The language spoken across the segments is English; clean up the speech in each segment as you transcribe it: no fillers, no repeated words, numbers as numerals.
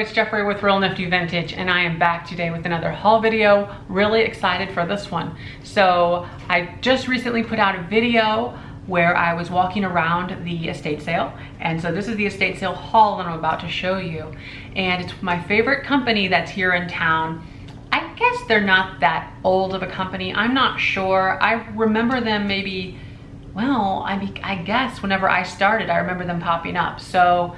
it's Jeffrey with Real Nifty Vintage, and I am back today with another haul video. Really excited for this one. So I just recently put out a video where I was walking around the estate sale, and so this is the estate sale haul that I'm about to show you. And it's my favorite company that's here in town. I guess they're not that old of a company. I'm not sure. I remember them maybe, well, I guess whenever I started, I remember them popping up. So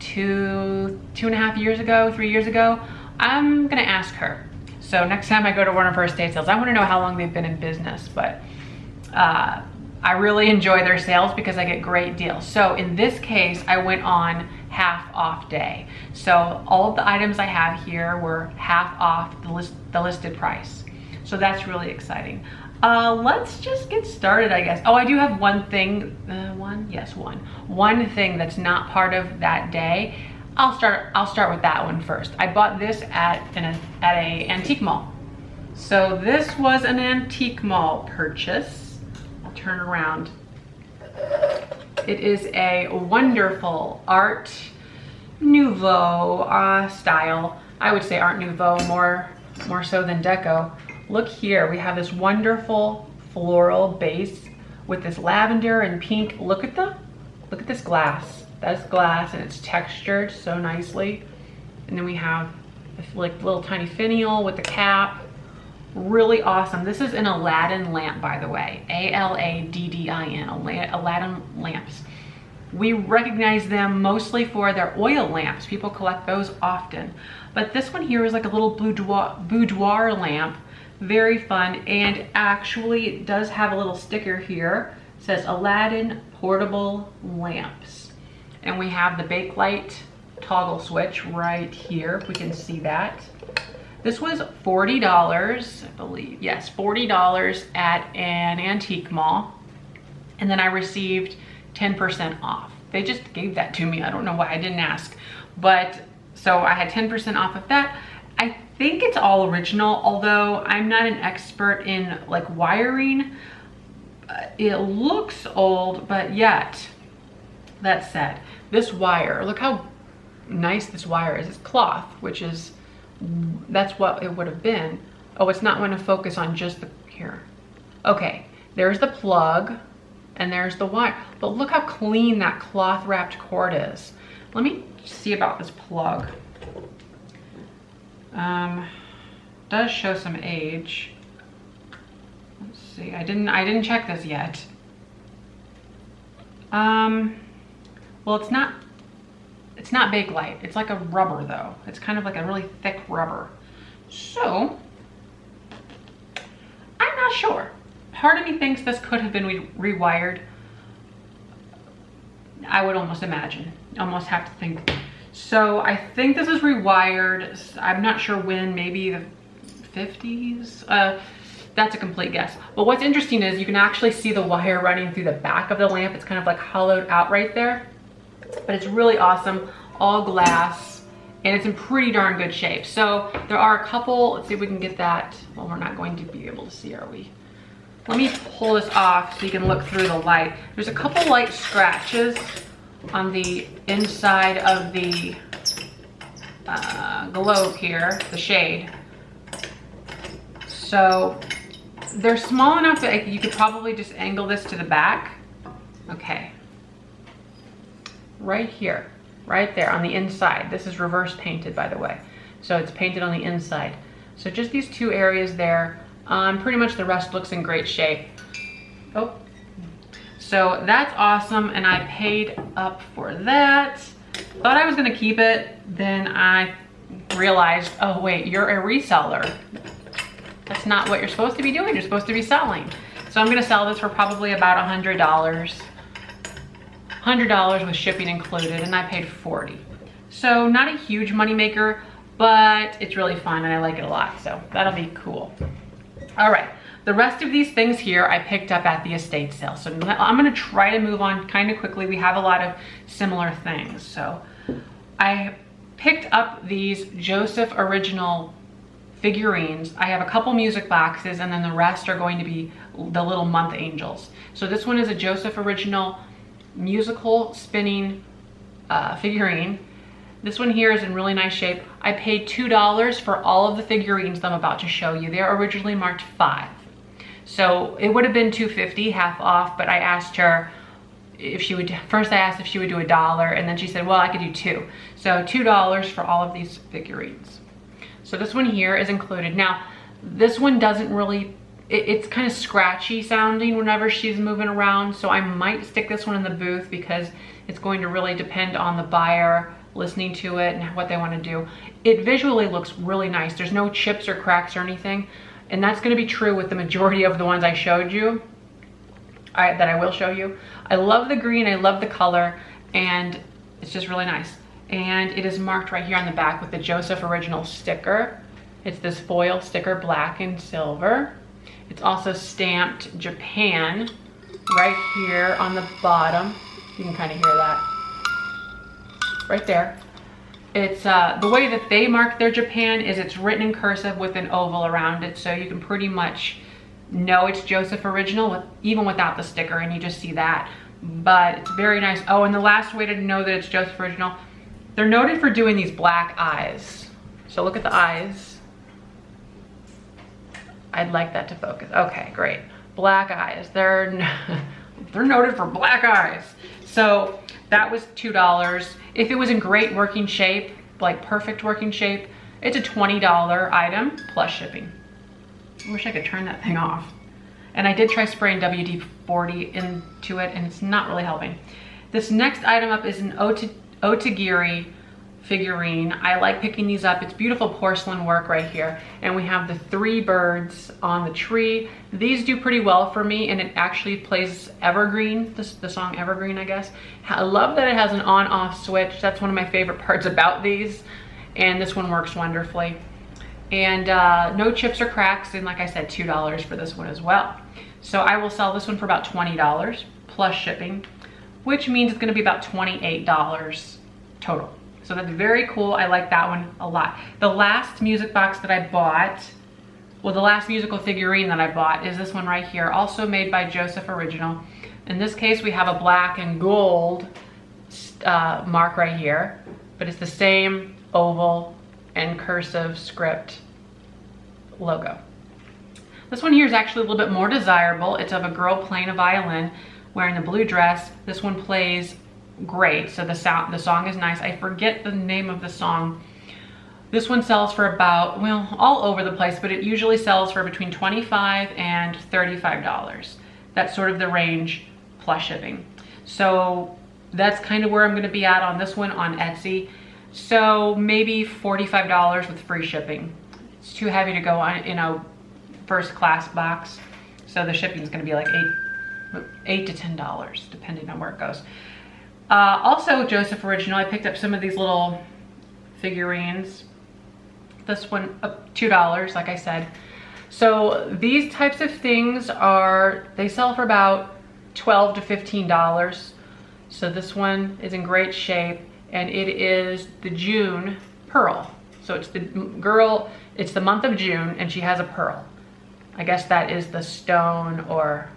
two and a half years ago, 3 years ago, I'm gonna ask her. So next time I go to one of her estate sales, I wanna know how long they've been in business, but I really enjoy their sales because I get great deals. So in this case, I went on half off day. So all of the items I have here were half off the listed price. So that's really exciting. Let's just get started, I guess. Oh, I do have one thing, one thing that's not part of that day. I'll start with that one first. I bought this at a antique mall. So this was an antique mall purchase. I'll turn around. It is a wonderful Art Nouveau style. I would say Art Nouveau more so than Deco. Look here, we have this wonderful floral base with this lavender and pink. Look at this glass. That's glass and it's textured so nicely. And then we have this like little tiny finial with the cap. Really awesome. This is an Aladdin lamp, by the way. A-L-A-D-D-I-N, Aladdin lamps. We recognize them mostly for their oil lamps. People collect those often. But this one here is like a little boudoir lamp. Very fun, and actually it does have a little sticker here. It says Aladdin portable lamps. And we have the bakelite toggle switch right here, if we can see that. This was $40, I believe. Yes, $40 at an antique mall. And then I received 10% off. They just gave that to me. I don't know why I didn't ask. But so I had 10% off of that. I think it's all original, although I'm not an expert in like wiring. It looks old, but yet, that said, this wire, look how nice this wire is. It's cloth, which is, that's what it would have been. Oh, it's not going to focus on just the, here. Okay, there's the plug and there's the wire, but look how clean that cloth wrapped cord is. Let me see about this plug. Does show some age. Let's see, I didn't check this yet. Well, it's not bakelite. It's like a rubber though. It's kind of like a really thick rubber. So, I'm not sure. Part of me thinks this could have been rewired. I would almost imagine, almost have to think. So I think this is rewired. I'm not sure when, maybe the 50s. That's a complete guess. But what's interesting is you can actually see the wire running through the back of the lamp. It's kind of like hollowed out right there. But it's really awesome, all glass, and it's in pretty darn good shape. So there are a couple, let's see if we can get that. Well, we're not going to be able to see, are we? Let me pull this off so you can look through the light. There's a couple light scratches on the inside of the globe here, the shade. So they're small enough that you could probably just angle this to the back. Okay. Right here, right there on the inside. This is reverse painted, by the way. So it's painted on the inside. So just these two areas there. Pretty much the rest looks in great shape. Oh. So that's awesome, and I paid up for that. Thought I was gonna keep it, then I realized, oh wait, you're a reseller. That's not what you're supposed to be doing, you're supposed to be selling. So I'm gonna sell this for probably about $100. $100 with shipping included, and I paid $40. So not a huge money maker, but it's really fun and I like it a lot, so that'll be cool. All right. The rest of these things here I picked up at the estate sale. So I'm gonna try to move on kind of quickly. We have a lot of similar things. So I picked up these Josef original figurines. I have a couple music boxes, and then the rest are going to be the little month angels. So this one is a Josef original musical spinning figurine. This one here is in really nice shape. I paid $2 for all of the figurines that I'm about to show you. They're originally marked $5. So it would have been $2.50, half off, but I asked her if she would, first I asked if she would do $1, and then she said, well, I could do $2. So $2 for all of these figurines. So this one here is included. Now, this one doesn't really, it's kind of scratchy sounding whenever she's moving around, so I might stick this one in the booth because it's going to really depend on the buyer listening to it and what they want to do. It visually looks really nice. There's no chips or cracks or anything, and that's going to be true with the majority of the ones I showed you, that I will show you. I love the green, I love the color, and it's just really nice. And it is marked right here on the back with the Josef original sticker. It's this foil sticker, black and silver. It's also stamped Japan right here on the bottom. You can kind of hear that right there. It's the way that they mark their Japan is it's written in cursive with an oval around it, so you can pretty much know it's Josef original even without the sticker, and you just see that. But it's very nice. Oh, and the last way to know that it's Josef original, they're noted for doing these black eyes. So look at the eyes. I'd like that to focus. Okay, great. Black eyes. They're noted for black eyes. So that was $2. If it was in great working shape, like perfect working shape, it's a $20 item plus shipping. I wish I could turn that thing off. And I did try spraying WD-40 into it, and it's not really helping. This next item up is an Otagiri figurine. I like picking these up. It's beautiful porcelain work right here. And we have the 3 birds on the tree. These do pretty well for me, and it actually plays Evergreen, the song Evergreen, I guess. I love that it has an on-off switch. That's one of my favorite parts about these. And this one works wonderfully. And no chips or cracks, and like I said, $2 for this one as well. So I will sell this one for about $20 plus shipping, which means it's gonna be about $28 total. So that's very cool. I like that one a lot. The last music box that I bought, well, the last musical figurine that I bought is this one right here, also made by Josef Original. In this case, we have a black and gold mark right here, but it's the same oval and cursive script logo. This one here is actually a little bit more desirable. It's of a girl playing a violin wearing a blue dress. This one plays great, so the song is nice. I forget the name of the song. This one sells for about, well, all over the place, but it usually sells for between $25 and $35. That's sort of the range plus shipping. So that's kind of where I'm going to be at on this one on Etsy. So maybe $45 with free shipping. It's too heavy to go on in a first class box, so the shipping is going to be like $8 to $10 depending on where it goes. Also Josef Original, I picked up some of these little figurines. This one $2, like I said. So these types of things they sell for about $12 to $15. So this one is in great shape, and it is the June pearl. So it's it's the month of June, and she has a pearl. I guess that is the stone, or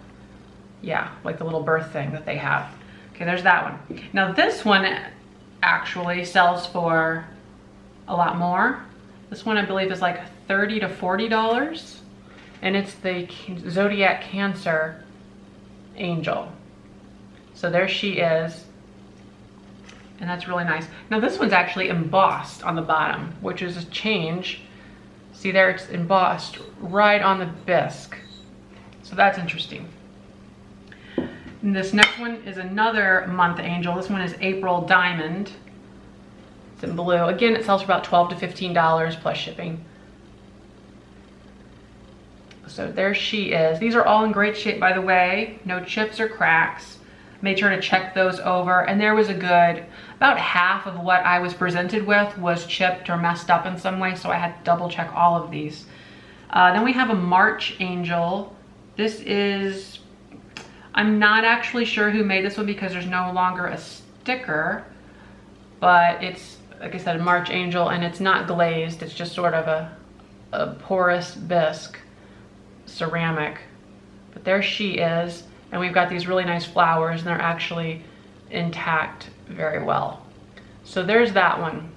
yeah, like the little birth thing that they have. Okay, there's that one. Now this one actually sells for a lot more. This one I believe is like $30 to $40, and it's the Zodiac Cancer angel. So there she is, and that's really nice. Now this one's actually embossed on the bottom, which is a change. See there, it's embossed right on the bisque. So that's interesting. And this next one is another month angel. This one is April Diamond. It's in blue. Again, it sells for about $12 to $15 plus shipping. So there she is. These are all in great shape, by the way. No chips or cracks. Made sure to check those over. And there was about half of what I was presented with was chipped or messed up in some way, so I had to double check all of these. Then we have a March angel. This is, I'm not actually sure who made this one because there's no longer a sticker, but it's, like I said, a March angel, and it's not glazed. It's just sort of a porous bisque ceramic. But there she is, and we've got these really nice flowers, and they're actually intact very well. So there's that one.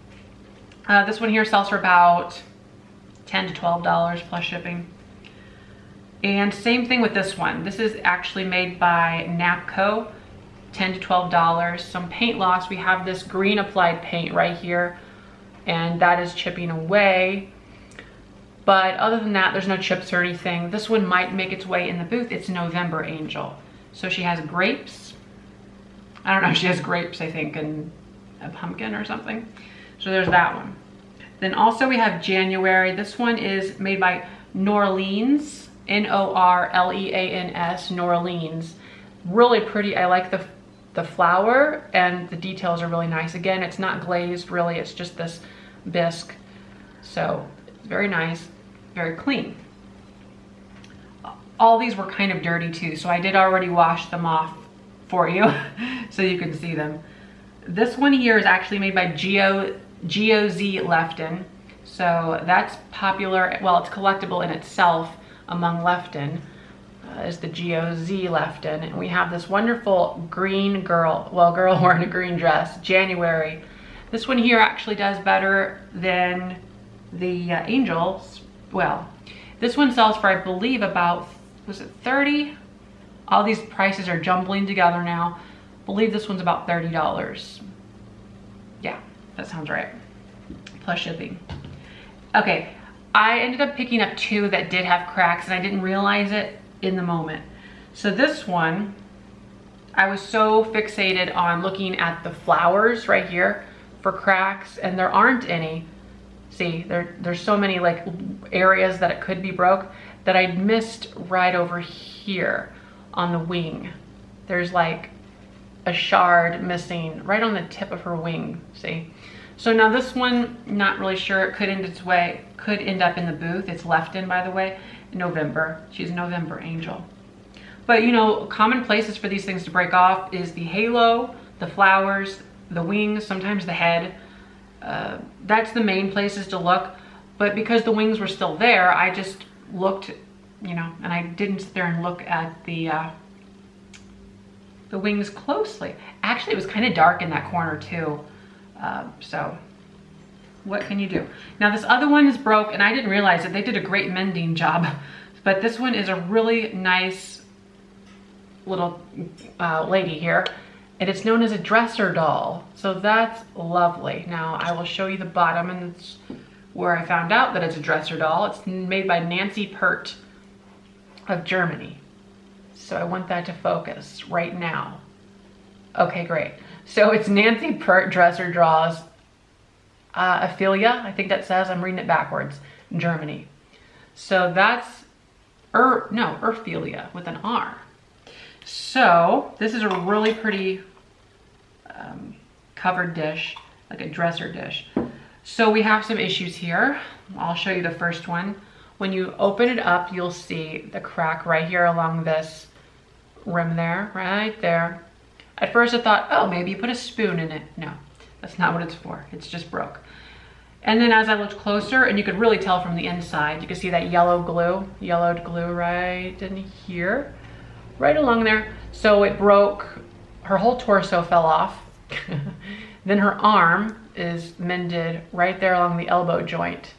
This one here sells for about $10 to $12 plus shipping. And same thing with this one. This is actually made by Napco, $10 to $12. Some paint loss. We have this green applied paint right here, and that is chipping away. But other than that, there's no chips or anything. This one might make its way in the booth. It's November Angel. So she has grapes. I don't know, she has grapes, I think, and a pumpkin or something. So there's that one. Then also we have January. This one is made by Norleans, Norleans, Norleans. Really pretty. I like the flower, and the details are really nice. Again, it's not glazed really, it's just this bisque. So it's very nice, very clean. All these were kind of dirty too, so I did already wash them off for you so you can see them. This one here is actually made by GOZ Lefton. So that's popular, well, it's collectible in itself among Lefton, is the GOZ Lefton. And we have this wonderful green girl, well, girl wearing a green dress, January. This one here actually does better than the Angels. Well, this one sells for, I believe, about, was it 30? All these prices are jumbling together now. I believe this one's about $30. Yeah, that sounds right. Plus shipping. Okay, I ended up picking up two that did have cracks, and I didn't realize it in the moment. So this one, I was so fixated on looking at the flowers right here for cracks, and there aren't any. See, there's so many like areas that it could be broke that I missed right over here on the wing. There's like a shard missing right on the tip of her wing, see? So now this one, not really sure, it could end up in the booth. It's Lefton, by the way, November. She's a November Angel. But you know, common places for these things to break off is the halo, the flowers, the wings, sometimes the head. That's the main places to look. But because the wings were still there, I just looked, you know, and I didn't sit there and look at the wings closely. Actually, it was kind of dark in that corner too. So what can you do? Now this other one is broke, and I didn't realize it. They did a great mending job, but this one is a really nice little lady here, and it's known as a dresser doll. So that's lovely. Now I will show you the bottom, and it's where I found out that it's a dresser doll. It's made by Nancy Pert of Germany. So I want that to focus right now. Okay, great. So it's Nancy Pert Dresser Draws Ophelia, I think that says, I'm reading it backwards, Germany. So that's, Ophelia with an R. So this is a really pretty covered dish, like a dresser dish. So we have some issues here. I'll show you the first one. When you open it up, you'll see the crack right here along this rim there, right there. At first I thought, oh, maybe you put a spoon in it. No, that's not what it's for. It's just broke. And then as I looked closer, and you could really tell from the inside, you can see that yellowed glue right in here, right along there. So it broke, her whole torso fell off. Then her arm is mended right there along the elbow joint.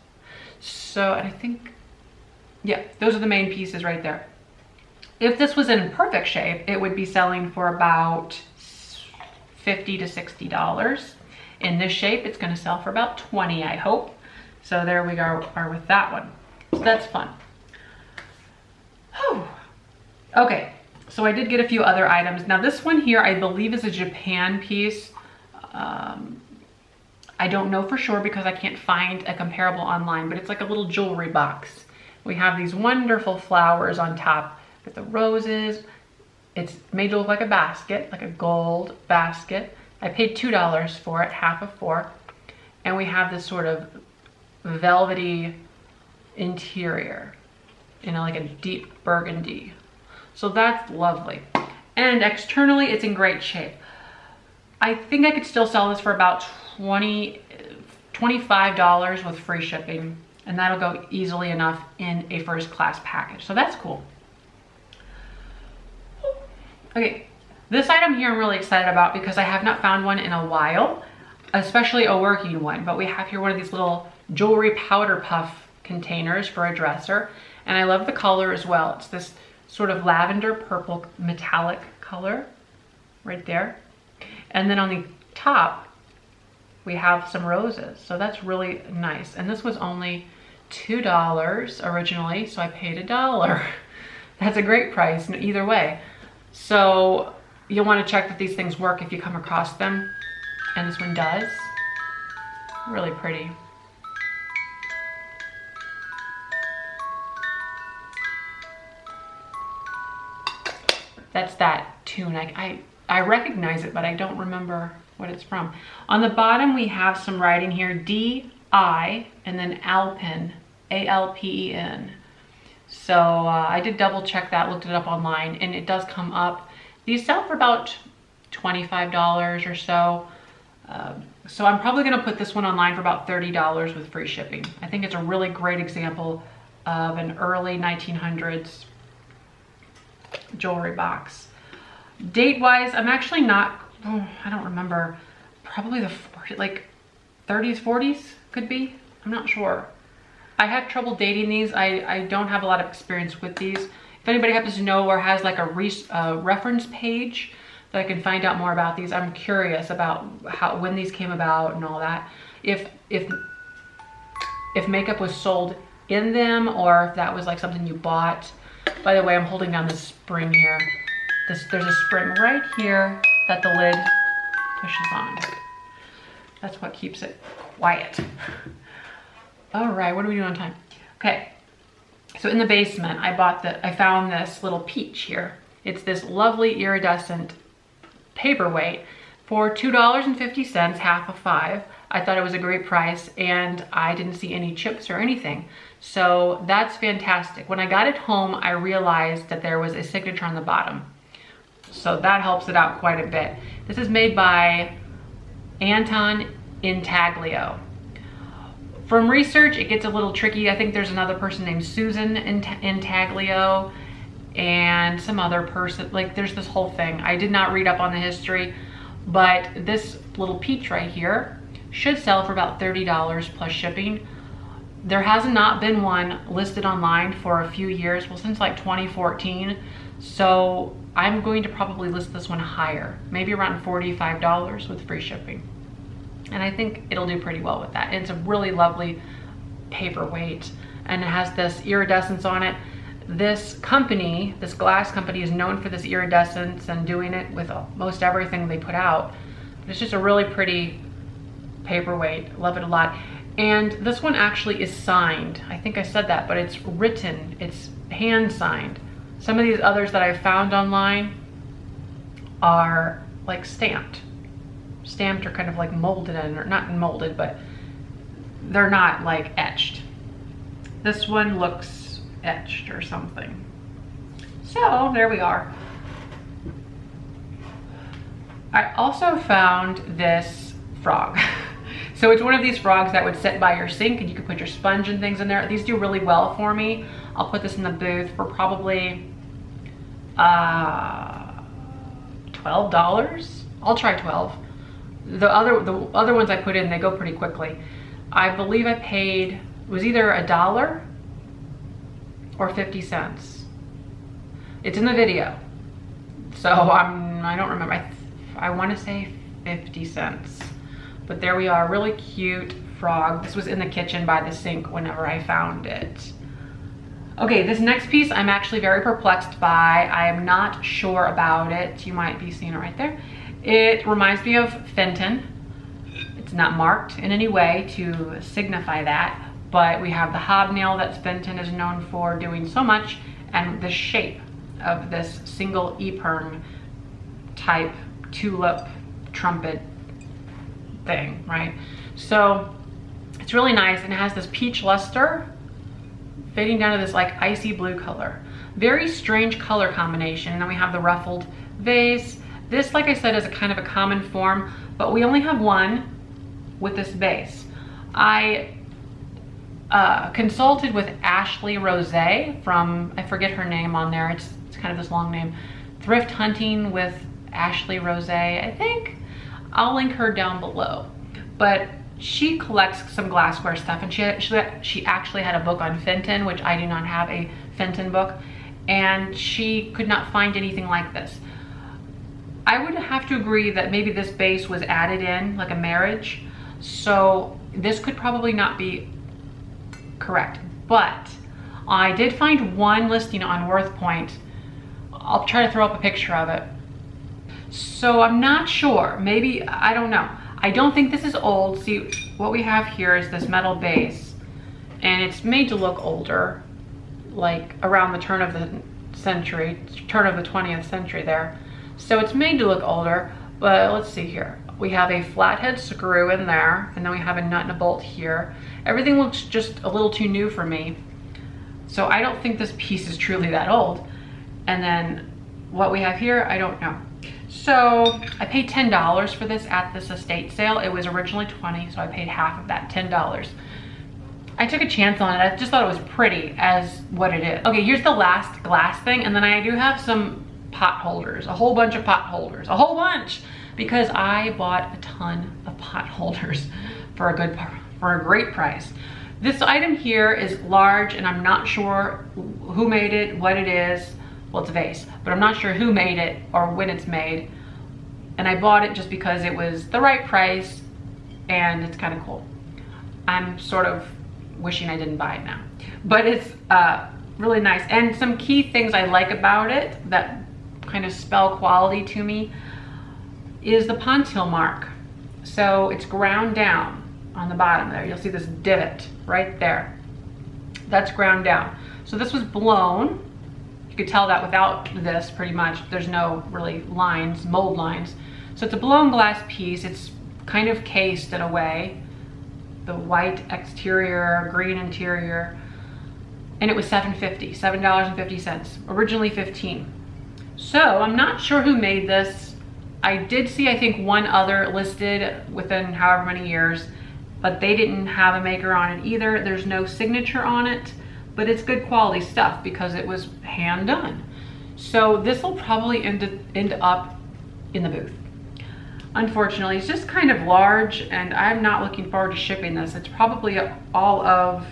So, and I think, yeah, those are the main pieces right there. If this was in perfect shape, it would be selling for about $50 to $60. In this shape, it's gonna sell for about 20, I hope. So there we go, are with that one. So that's fun. Whew. Okay, so I did get a few other items. Now this one here, I believe is a Japan piece. I don't know for sure because I can't find a comparable online, but it's like a little jewelry box. We have these wonderful flowers on top with the roses. It's made to look like a basket, like a gold basket. I paid $2 for it, half of $4. And we have this sort of velvety interior, you know, like a deep burgundy. So that's lovely. And externally, it's in great shape. I think I could still sell this for about $25 with free shipping. And that'll go easily enough in a first class package. So that's cool. Okay, this item here I'm really excited about because I have not found one in a while. especially a working one, but we have here one of these little jewelry powder puff containers for a dresser. And I love the color as well. It's this sort of lavender purple metallic color right there. And then on the top, we have some roses. So that's really nice. And this was only $2 originally, so I paid $1. That's a great price either way. So you'll want to check that these things work if you come across them. And this one does. Really pretty. That's that tune. I recognize it, but I don't remember what it's from. On the bottom, we have some writing here, D-I, and then Alpen, A-L-P-E-N. So I did double check that, looked it up online, and it does come up. These sell for about $25 or so. So I'm probably gonna put this one online for about $30 with free shipping. I think it's a really great example of an early 1900s jewelry box. Date-wise, I'm actually not, I don't remember, probably the 30s, 40s could be, I'm not sure. I have trouble dating these. I don't have a lot of experience with these. If anybody happens to know or has like a reference page that I can find out more about these, I'm curious about when these came about and all that. If makeup was sold in them or if that was like something you bought. By the way, I'm holding down this spring here. There's a spring right here that the lid pushes on. That's what keeps it quiet. All right, what are we doing on time? Okay, so in the basement, I found this little peach here. It's this lovely iridescent paperweight for $2.50, half of 5. I thought it was a great price and I didn't see any chips or anything. So that's fantastic. When I got it home, I realized that there was a signature on the bottom. So that helps it out quite a bit. This is made by Anton Intaglio. From research, it gets a little tricky. I think there's another person named Susan Intaglio and some other person, like there's this whole thing. I did not read up on the history, but this little peach right here should sell for about $30 plus shipping. There has not been one listed online for a few years, well, since like 2014. So I'm going to probably list this one higher, maybe around $45 with free shipping. And I think it'll do pretty well with that. It's a really lovely paperweight and it has this iridescence on it. This company, this glass company, is known for this iridescence and doing it with most everything they put out. It's just a really pretty paperweight. Love it a lot. And this one actually is signed. I think I said that, but it's written, it's hand signed. Some of these others that I found online are like stamped or kind of like molded in, or not molded, but they're not like etched. This one looks etched or something. So there we are. I also found this frog. So it's one of these frogs that would sit by your sink and you could put your sponge and things in there. These do really well for me. I'll put this in the booth for probably $12. I'll try 12. The other ones I put in, they go pretty quickly. I believe I paid, it was either $1 or 50 cents. It's in the video. So I don't remember. I want to say 50 cents. But there we are, really cute frog. This was in the kitchen by the sink whenever I found it. Okay, this next piece I'm actually very perplexed by. I am not sure about it. You might be seeing it right there. It reminds me of Fenton. It's not marked in any way to signify that, but we have the hobnail that Fenton is known for doing so much, and the shape of this single epergne type tulip trumpet thing, right? So it's really nice and it has this peach luster fading down to this like icy blue color. Very strange color combination. And then we have the ruffled vase. This, like I said, is a kind of a common form, but we only have one with this base. I consulted with Ashley Rose from, I forget her name on there, it's kind of this long name, Thrift Hunting with Ashley Rose, I think. I'll link her down below. but she collects some glassware stuff, and she actually had a book on Fenton, which I do not have a Fenton book, and she could not find anything like this. I would have to agree that maybe this base was added in like a marriage, so this could probably not be correct, but I did find one listing on WorthPoint. I'll try to throw up a picture of it. So I'm not sure, maybe, I don't know. I don't think this is old. See, what we have here is this metal base, and it's made to look older, like around the turn of the century, turn of the 20th century there. So it's made to look older, but let's see here. We have a flathead screw in there, and then we have a nut and a bolt here. Everything looks just a little too new for me. So I don't think this piece is truly that old. And then what we have here, I don't know. So I paid $10 for this at this estate sale. It was originally $20, so I paid half of that, $10. I took a chance on it. I just thought it was pretty as what it is. Okay, here's the last glass thing, and then I do have some pot holders, a whole bunch of pot holders, a whole bunch, because I bought a ton of pot holders for a great price. This item here is large, and I'm not sure who made it, what it is. Well, it's a vase, but I'm not sure who made it or when it's made. And I bought it just because it was the right price, and it's kind of cool. I'm sort of wishing I didn't buy it now, but it's really nice. And some key things I like about it that kind of spell quality to me is the puntil mark. So it's ground down on the bottom there. You'll see this divot right there. That's ground down. So this was blown. You could tell that without this pretty much. There's no really lines, mold lines. So it's a blown glass piece. It's kind of cased in a way. The white exterior, green interior. And it was $7.50, originally $15. So I'm not sure who made this. I did see, I think, one other listed within however many years, but they didn't have a maker on it either. There's no signature on it, but it's good quality stuff because it was hand done. So this will probably end up in the booth. Unfortunately, it's just kind of large, and I'm not looking forward to shipping this. It's probably all of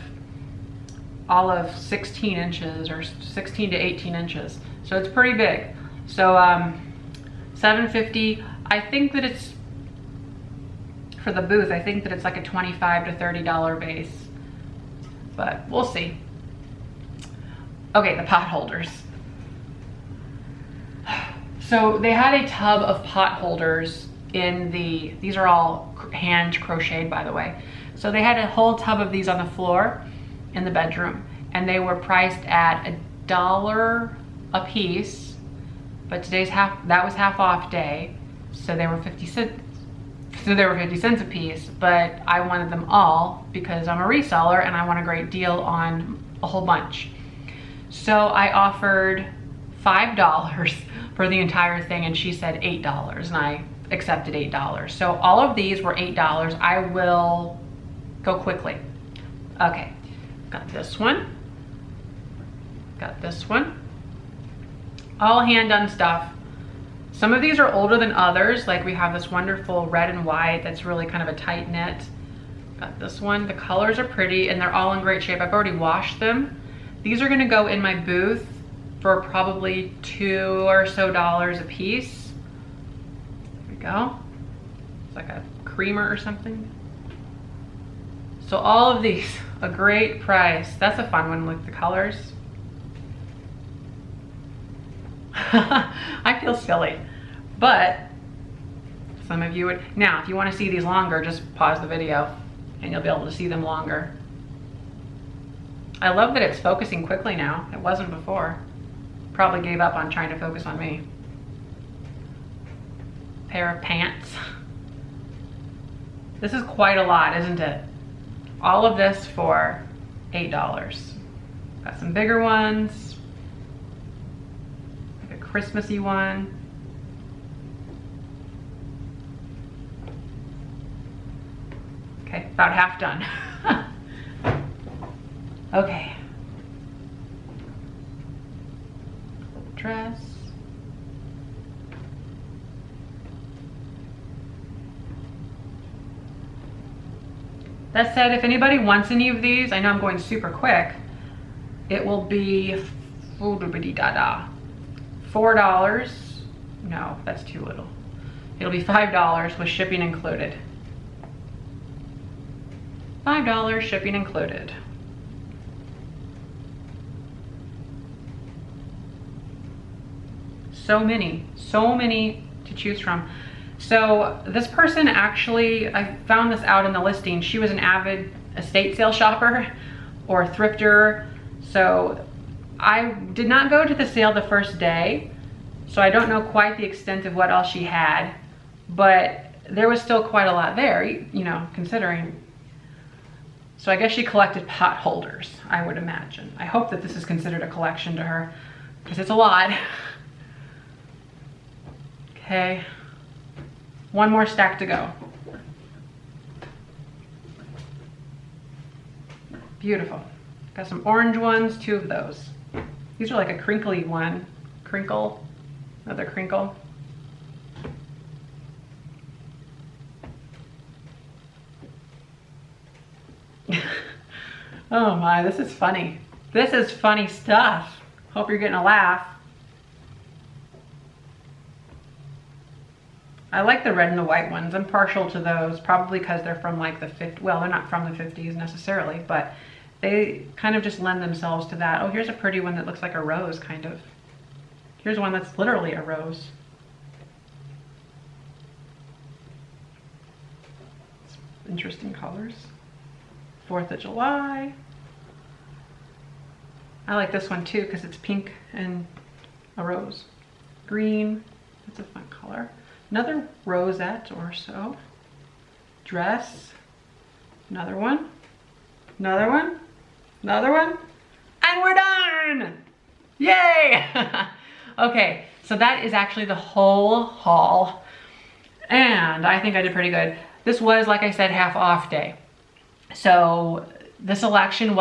16 inches or 16 to 18 inches. So it's pretty big. So $7.50. I think that it's, for the booth, I think that it's like a $25 to $30 base, but we'll see. Okay, the pot holders. So they had a tub of pot holders in these are all hand crocheted, by the way. So they had a whole tub of these on the floor in the bedroom, and they were priced at $1 a piece, but today's that was half off day, so they were 50 cents. So they were 50 cents a piece, but I wanted them all because I'm a reseller and I want a great deal on a whole bunch. So I offered $5 for the entire thing, and she said $8, and I accepted $8. So all of these were $8. I will go quickly. Okay, got this one, got this one. All hand done stuff. Some of these are older than others, like we have this wonderful red and white that's really kind of a tight knit. Got this one. The colors are pretty and they're all in great shape. I've already washed them. These are gonna go in my booth for probably $2 or so a piece. There we go. It's like a creamer or something. So all of these, a great price. That's a fun one with the colors. I feel silly, but some of you would. Now, if you want to see these longer, just pause the video and you'll be able to see them longer. I love that it's focusing quickly now. It wasn't before. Probably gave up on trying to focus on me. Pair of pants. This is quite a lot, isn't it? All of this for $8. Got some bigger ones. Christmassy one. Okay, about half done. Okay. Dress. That said, if anybody wants any of these, I know I'm going super quick, it will be $4. No, that's too little. It'll be $5 with shipping included. $5 shipping included. So many to choose from. So this person actually, I found this out in the listing. She was an avid estate sale shopper or thrifter. So I did not go to the sale the first day. So I don't know quite the extent of what else she had, but there was still quite a lot there, you know, considering. So I guess she collected pot holders, I would imagine. I hope that this is considered a collection to her, because it's a lot. Okay, one more stack to go. Beautiful. Got some orange ones, 2 of those. These are like a crinkly one. Crinkle, another crinkle. Oh my, this is funny. This is funny stuff. Hope you're getting a laugh. I like the red and the white ones. I'm partial to those, probably because they're from like the 50s. Well, they're not from the 50s necessarily, but they kind of just lend themselves to that. Oh, here's a pretty one that looks like a rose, kind of. Here's one that's literally a rose. Interesting colors. 4th of July. I like this one too because it's pink and a rose. Green, that's a fun color. Another rosette or so. Dress, another one, another one, another one, and we're done! Yay! Okay, so that is actually the whole haul, and I think I did pretty good. This was, like I said, half off day. So the selection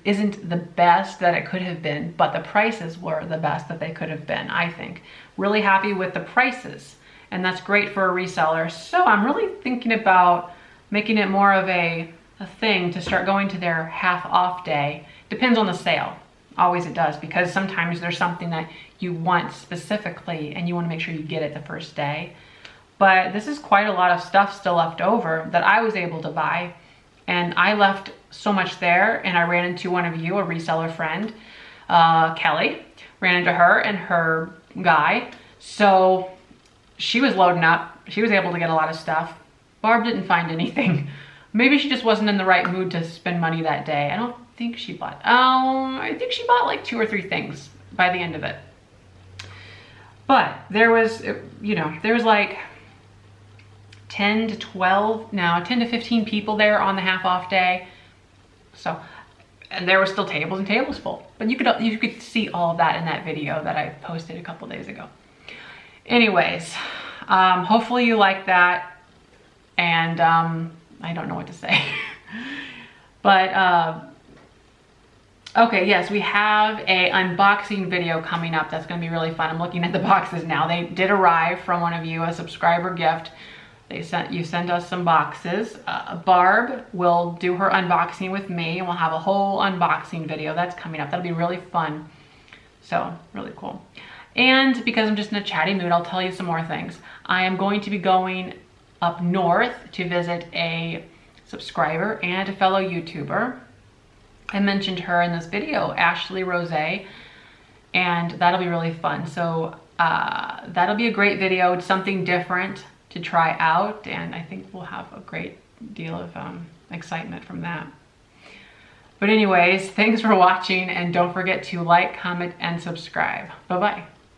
isn't the best that it could have been, but the prices were the best that they could have been, I think. Really happy with the prices, and that's great for a reseller. So I'm really thinking about making it more of a thing to start going to their half off day. Depends on the sale. Always it does, because sometimes there's something that you want specifically and you want to make sure you get it the first day. But this is quite a lot of stuff still left over that I was able to buy. And I left so much there, and I ran into one of you, a reseller friend, Kelly. Ran into her and her guy. So she was loading up. She was able to get a lot of stuff. Barb didn't find anything. Maybe she just wasn't in the right mood to spend money that day. I don't think she bought, I think she bought like 2 or 3 things by the end of it. But there was, you know, there was like 10 to 15 people there on the half off day. So, and there were still tables and tables full. But you could see all of that in that video that I posted a couple days ago. Anyways, hopefully you like that. And I don't know what to say. But okay, yes, we have a unboxing video coming up that's gonna be really fun. I'm looking at the boxes now. They did arrive from one of you, a subscriber gift. You sent us some boxes. Barb will do her unboxing with me, and we'll have a whole unboxing video that's coming up. That'll be really fun. So, really cool. And because I'm just in a chatty mood, I'll tell you some more things. I am going to be going up north to visit a subscriber and a fellow YouTuber. I mentioned her in this video, Ashley Rose, and that'll be really fun. So that'll be a great video. It's something different to try out, and I think we'll have a great deal of excitement from that. But anyways, thanks for watching, and don't forget to like, comment, and subscribe. Bye-bye.